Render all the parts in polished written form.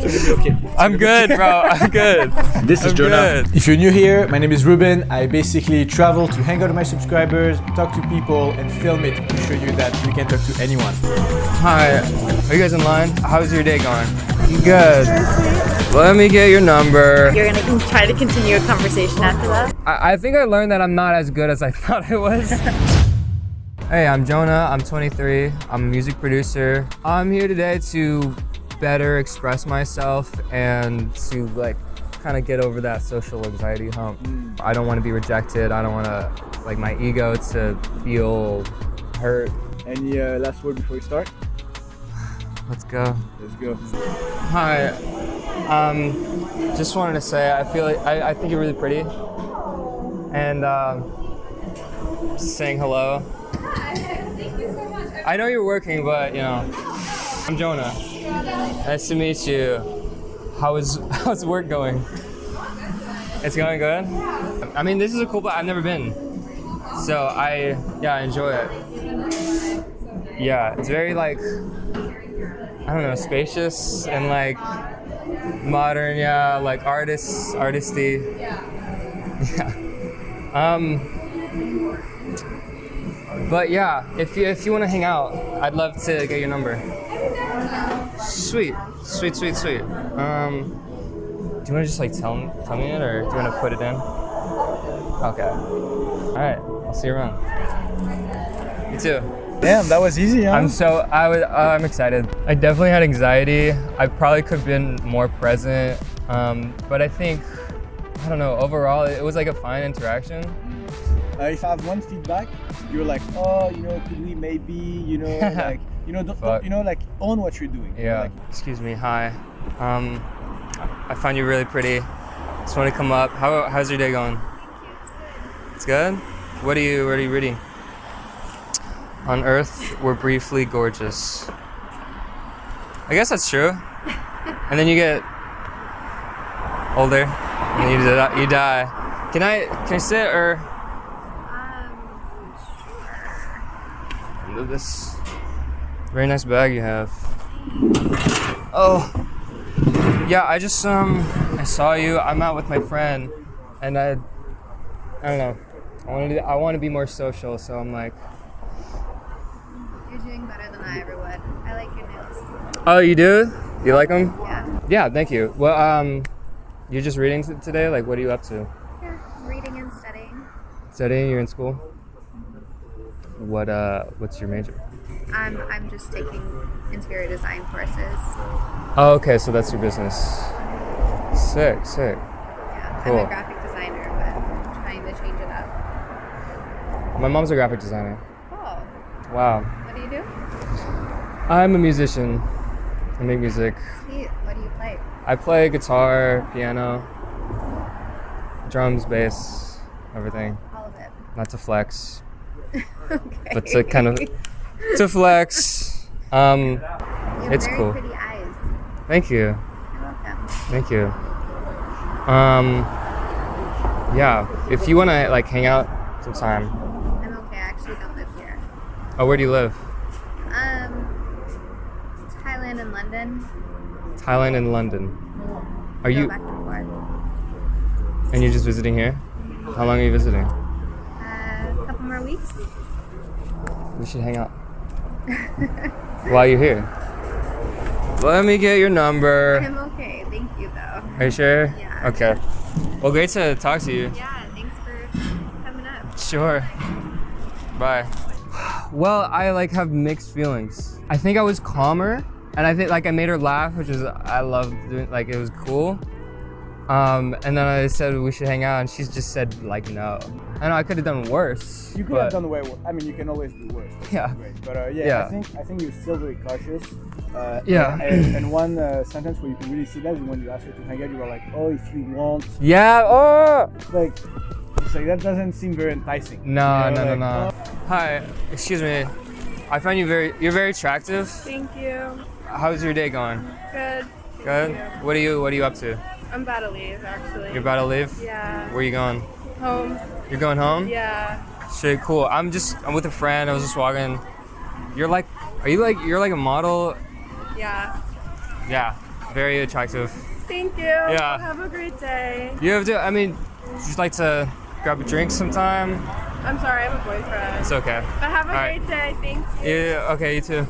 So maybe okay. I'm good, bro. I'm good. This is I'm Jonah. good. If you're new here, my name is Ruben. I basically travel to hang out with my subscribers, talk to people, and film it to show you that we can talk to anyone. Hi. Are you guys in line? How's your day going? Good. Let me get your number. You're gonna try to continue a conversation after that? I think I learned that I'm not as good as I thought I was. Hey, I'm Jonah. I'm 23. I'm a music producer. I'm here today to better express myself and to like kind of get over that social anxiety hump. I don't want to be rejected. I don't want to like my ego to feel hurt. Any last word before we start? Let's go. Let's go. Hi. Just wanted to say I feel like I think you're really pretty. And just saying hello. Thank you so much. I know you're working, but you know, I'm Jonah. Nice to meet you. How's work going? It's going good? I mean, this is a cool place. I've never been. So I enjoy it. Yeah, it's very like, I don't know, spacious and like modern, yeah, like artisty. Yeah. But yeah, if you want to hang out, I'd love to get your number. Sweet. Do you want to just like tell me it, or do you want to put it in? Okay. All right. I'll see you around. You too. Damn, that was easy, huh? I'm excited. I definitely had anxiety. I probably could have been more present, but I think, I don't know. Overall, it was like a fine interaction. If I have one feedback, you're like, oh, could we maybe, like, don't, like, own what you're doing. Yeah. Like, excuse me. Hi. I find you really pretty. Just want to come up. How's your day going? It's good. What are you reading? On Earth, we're briefly gorgeous. I guess that's true. And then you get older, and you die. Can I sit or? This very nice bag you have. Oh, yeah. I just I saw you. I'm out with my friend, and I don't know. I want to be more social, so I'm like. You're doing better than I ever would. I like your nails. Oh, you do? You like them? Yeah. Yeah. Thank you. Well, you're just reading today. Like, what are you up to? Yeah. Reading and studying. Studying. You're in school. What's your major? I'm just taking interior design courses. Oh, okay, so that's your business. Sick. Yeah. Cool. I'm a graphic designer, but I'm trying to change it up. My mom's a graphic designer. Cool. Wow. What do you do? I'm a musician. I make music. Sweet. What do you play? I play guitar, piano, drums, bass, everything. All of it. Not to flex, Okay. but to flex. You have It's very cool. pretty eyes. Thank you. You're welcome. Thank you. Yeah, if you want to like hang out sometime. I'm okay. I actually don't live here. Oh, where do you live? Thailand and London. Thailand and London. Are Go you? back and forth. And you're just visiting here? How long are you visiting? A couple more weeks. We should hang out. While you're here. Let me get your number. I'm okay. Thank you, though. Are you sure? Yeah. Okay. Well, great to talk to you. Yeah, thanks for coming up. Sure. Bye. Well, I like have mixed feelings. I think I was calmer, and I think like I made her laugh, which is I loved doing. Like it was cool. And then I said we should hang out, and she's just said like no. I know I could have done worse. you could have done way worse. I mean, you can always do worse. That's Yeah. Great. But Yeah. I think you're still very cautious. Yeah. And one sentence where you can really see that is when you asked her to hang out, you were like, oh, if you want. Yeah. Oh. It's like that doesn't seem very enticing. No. Like, No. Hi. Excuse me. I find you're very attractive. Thank you. How's your day going? Good. Good. What are you up to? I'm about to leave, actually. You're about to leave? Yeah. Where are you going? Home. You're going home? Yeah. Shit, cool. I'm with a friend. I was just walking. You're like a model? Yeah. Yeah. very attractive. Thank you. Yeah. Have a great day. You have to, I mean, would you like to grab a drink sometime? I'm sorry, I have a boyfriend. It's okay. But have a All right. great day. Thank you. Yeah, okay, you too.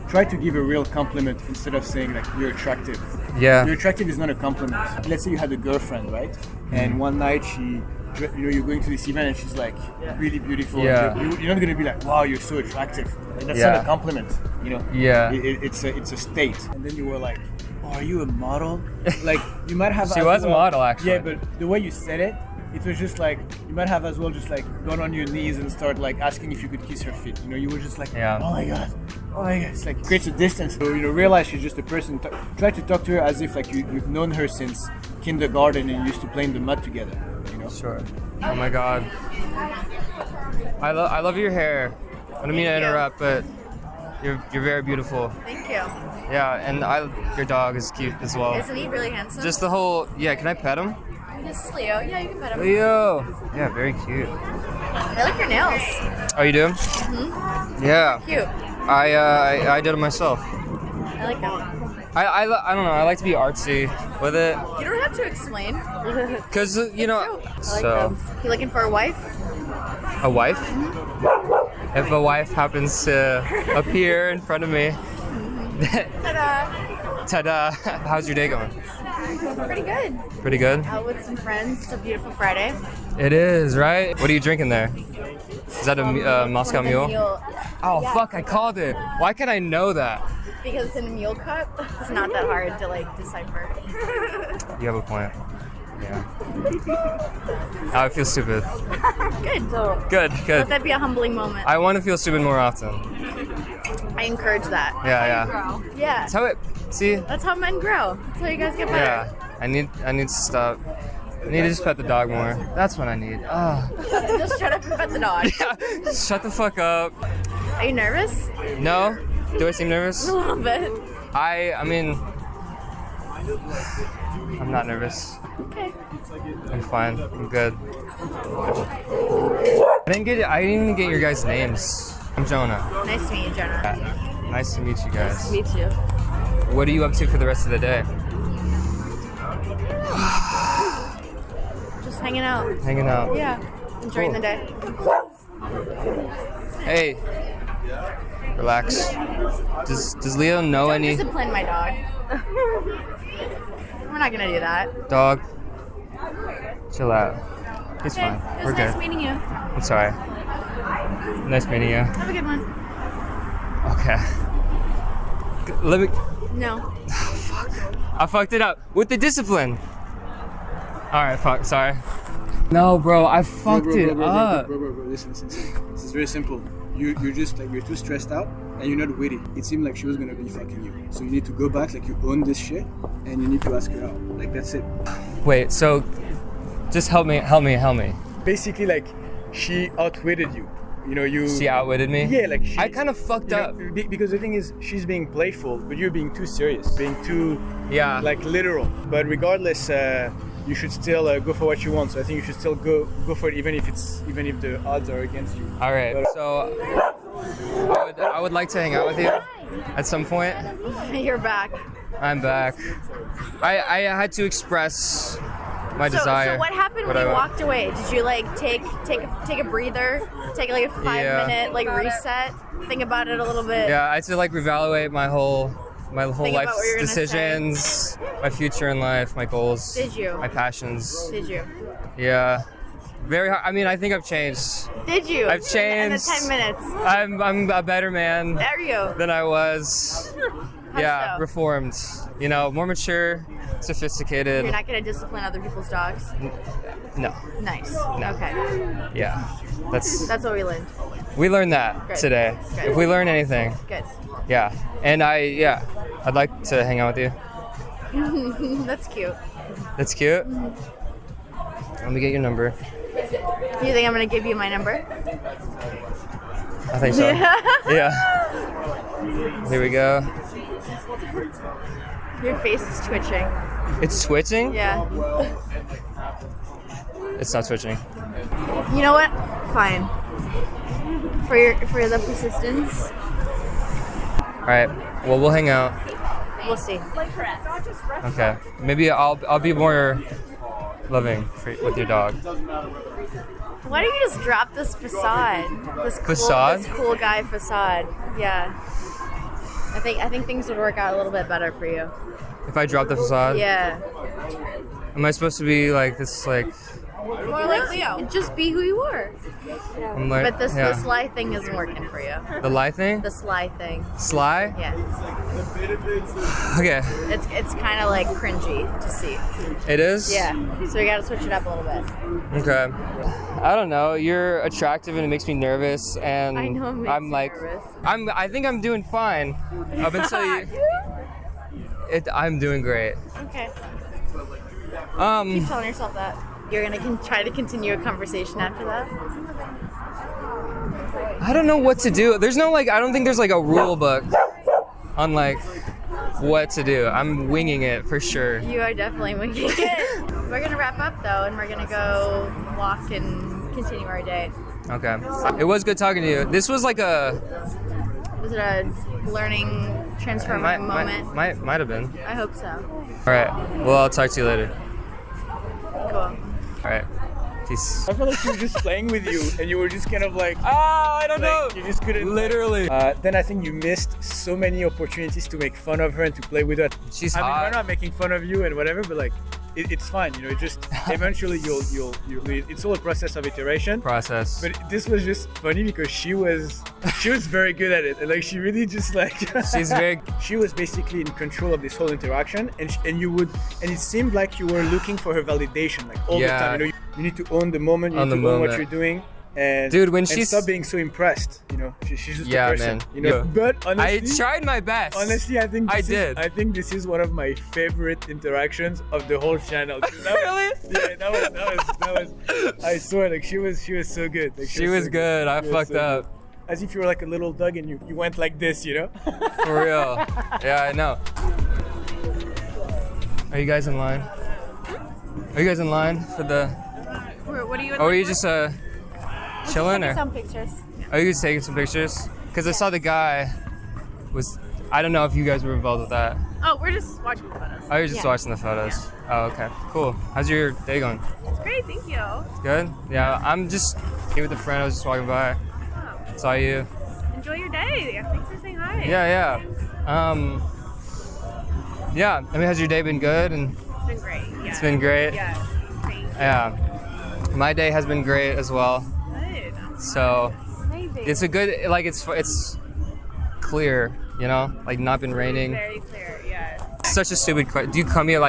Try to give a real compliment instead of saying like you're attractive. Yeah. You're attractive is not a compliment. Let's say you had a girlfriend, right? And one night you're going to this event and she's like really beautiful. Yeah. You're not gonna be like, wow, you're so attractive. Like, that's Yeah. not a compliment, you know. Yeah. It's a state. And then you were like, oh, are you a model? Like you might have. She as was a well- model, actually. Yeah, but the way you said it, it was just like you might have as well just like gone on your knees and start like asking if you could kiss her feet. You know, you were just like, Yeah. oh my god. It's like creates a distance. So, realize she's just a person. Try to talk to her as if like you've known her since kindergarten and you used to play in the mud together. You know. Sure. Oh my god. I love your hair. I don't mean to interrupt, but you're very beautiful. Thank you. Yeah, and your dog is cute as well. Isn't he really handsome? Just the whole, yeah, can I pet him? This is Leo. Yeah, you can pet him. Leo! Yeah, very cute. I like your nails. Oh, you do? Mm-hmm. Yeah. Cute. I did it myself. I like them. I don't know, I like to be artsy with it. You don't have to explain. Because, you know, I like so, them. You looking for a wife? a wife? If a wife happens to appear in front of me, Ta-da! ta-da! How's your day going? Pretty good. Pretty good? Out with some friends. It's a beautiful Friday. It is, right? What are you drinking there? Is that a Moscow The Mule? Oh, Yeah. fuck, I called it. Why can't I know that? Because it's in a mule cup. It's not that hard to like decipher. You have a point. Yeah. I feel stupid. Good. So Good, let good. that be a humbling moment. I want to feel stupid more often. I encourage that. Yeah, yeah. Yeah. That's how it, see? That's how men grow. That's how you guys get better. Yeah. I need to stop. I need to just pet the dog more. That's what I need. Ah. Just shut up and pet the dog. Shut the fuck up. Are you nervous? No? Do I seem nervous? A little bit. I mean, I'm not nervous. Okay. I'm fine. I'm good. I didn't even get your guys' names. I'm Jonah. Nice to meet you, Jonah. Yeah. Nice to meet you guys. Me too. What are you up to for the rest of the day? Just hanging out. Hanging out. Yeah. Enjoying Cool. the day. Hey. Relax. Does Leo know Don't any discipline my dog. We're not gonna do that. dog? Chill out. He's Okay. fine. It We're was nice good. meeting you. I'm sorry. Nice meeting you. Have a good one. Okay. Let me. No. I fucked it up with the discipline. All right, fuck. Sorry. No, bro, I fucked it up. Bro, listen. This is very simple. You're just like, you're too stressed out and you're not witty. It seemed like she was gonna be fucking you. So you need to go back, like you own this shit, and you need to ask her out. Like that's it. Wait, so just help me. Basically, like she outwitted you. You know, you. She outwitted me? Yeah, like she. I kind of fucked you know, up. because the thing is, she's being playful, but you're being too serious, being too Yeah. like literal. But regardless, you should still go for what you want. So I think you should still go for it, even if the odds are against you. All right. So I would like to hang out with you at some point. You're back. I'm back. I had to express my desire. So what happened when I you want. walked away? Did you like take a breather, take like a 5-minute like reset, think about it a little bit? Yeah, I had to like reevaluate my whole Think about life's what you're gonna decisions, my future in life, my goals. Did you? My passions. Did you? Yeah. Very hard. I mean, I think I've changed. Did you? I've changed. In the 10 minutes. I'm a better man There you. than I was. How Yeah, so? reformed. You know, more mature, sophisticated. You're not gonna discipline other people's dogs. No. Nice. No. Okay. Yeah. That's what we learned. We learned that Good. today. Good. If we learn anything, Good. yeah. And I'd like to hang out with you. That's cute. That's cute. Let me get your number. You think I'm gonna give you my number? I think so. Yeah. Here we go. Your face is twitching. It's twitching? Yeah. It's not twitching. You know what? Fine. For the persistence. All right. Well, we'll hang out. we'll see. Okay. Maybe I'll be more loving with your dog. Why don't you just drop this facade? This cool guy facade. Yeah. I think things would work out a little bit better for you. If I drop the facade? Yeah. Am I supposed to be like this, like... More like Leo. Just be who you are. I'm like, But this sly thing isn't working for you. The lie thing? The sly thing. Sly? Yeah. Okay. It's kind of like cringy to see. It is? Yeah. So we gotta switch it up a little bit. Okay. I don't know. You're attractive and it makes me nervous, and I know it makes I'm you like, nervous. I think I'm doing fine. Up until you. I'm doing great. Okay. Keep telling yourself that. You're gonna try to continue a conversation after that? I don't know what to do. There's no I don't think there's like a rule book on like what to do. I'm winging it for sure. You are definitely winging it. We're gonna wrap up though, and we're gonna go walk and continue our day. Okay. It was good talking to you. This was like Was it a learning, transformative moment? Might have been. I hope so. All right. Well, I'll talk to you later. Cool. All right. Peace. I felt like she was just playing with you, and you were just kind of like, I don't know. you just couldn't. Literally. Then I think you missed so many opportunities to make fun of her and to play with her. She's I mean, hot. we're not making fun of you and whatever, but like, it's fine. You know, it just eventually you'll. It's all a process of iteration. Process. But this was just funny because she was very good at it, and like she really just like. She's very. She was basically in control of this whole interaction, and it seemed like you were looking for her validation like all the time. You know, you need to own the moment. You need to own what you're doing. And dude, when she's stop being so impressed, you know, she's just a person, man. you know. But honestly, I tried my best. Honestly, I think I did. this is one of my favorite interactions of the whole channel. Really? Yeah, that was. I swear, like she was so good. Like, She was so good. I fucked so up. good. As if you were like a little dog and you went like this, you know. For real. Yeah, I know. Are you guys in line? Are you guys in line for the? What are you? Or are you just chilling or? Some pictures. Are you just taking some pictures? Because I saw the guy was. I don't know if you guys were involved with that. Oh, we're just watching the photos. Oh, you're just watching the photos. Oh, okay. Cool. How's your day going? It's great, thank you. Good? Yeah, I'm just here with a friend. I was just walking by. Oh, Saw you. enjoy your day. Thanks for saying hi. Yeah. Yeah, I mean, has your day been good? And It's been great. Yeah. it's been great? Yeah. Thank you. Yeah. My day has been great as well. Good. So Amazing. it's a good, like, it's clear, you know? Like, not been raining. Very clear. Yeah. Such a stupid question. Do you come here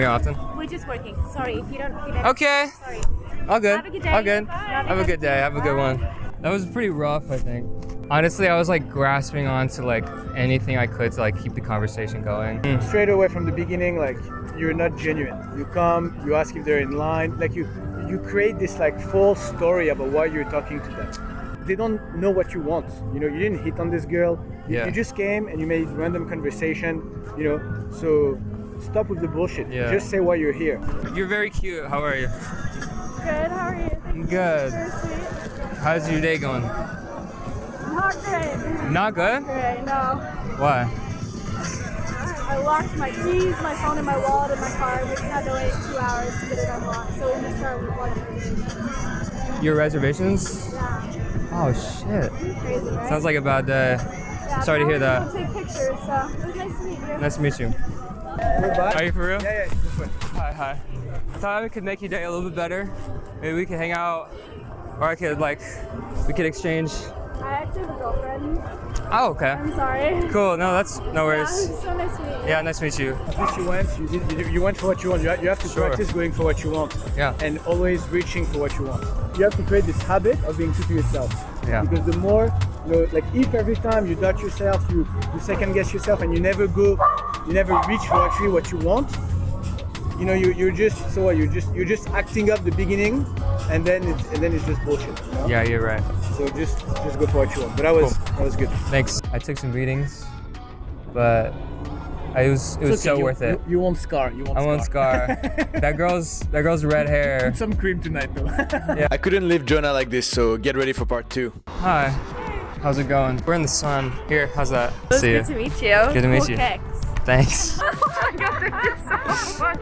often? We're just working. Sorry if you don't. Okay. Sorry. All good. Have a good day. All good. Bye. Have a good day. Have a good one. That was pretty rough, I think. Honestly, I was like grasping onto like anything I could to like keep the conversation going. Straight away from the beginning, like you're not genuine. You come, you ask if they're in line, like you create this like false story about why you're talking to them. They don't know what you want. You know, you didn't hit on this girl. You just came and you made random conversation. You know, so stop with the bullshit. Yeah. Just say why you're here. You're very cute. How are you? Good. How are you? Good. Very sweet. How's your day going? Not great. Not good? Great. No. Why? I locked my keys, my phone, and my wallet in my car. We just had to wait 2 hours to get it unlocked, so we missed our lunch. Your reservations? Yeah. Oh shit. Crazy, right? Sounds like a bad day. Yeah, Sorry to hear but I that. was able to take pictures, so it was nice to meet you. Nice to meet you. Goodbye. Are you for real? Yeah, go for it. Hi. I thought I could make your day a little bit better. Maybe we could hang out, or we could exchange. I actually have a girlfriend. Oh, okay. I'm sorry. Cool. No, that's no Yeah, worries. it's so nice to meet you. Yeah, nice to meet you. At least you went for what you want. You have to Sure. practice going for what you want. Yeah. And always reaching for what you want. You have to create this habit of being true to yourself. Yeah. Because the more, you know, like if every time you doubt yourself, you second guess yourself, and you never reach for actually what you want. You know, you're just acting up the beginning, and then it's just bullshit. You know? Yeah, you're right. So just go for what you want. But that was good. Thanks. I took some beatings, but it was It's okay, so worth it. You won't scar. I won't scar. That girl's red hair. Put some cream tonight though. Yeah. I couldn't leave Jonah like this, so get ready for part 2. Hi. How's it going? We're in the sun. Here, how's that? It was See good you. to meet you. Good to meet Cool you. Kicks. Thanks. Oh my god, thank you so much.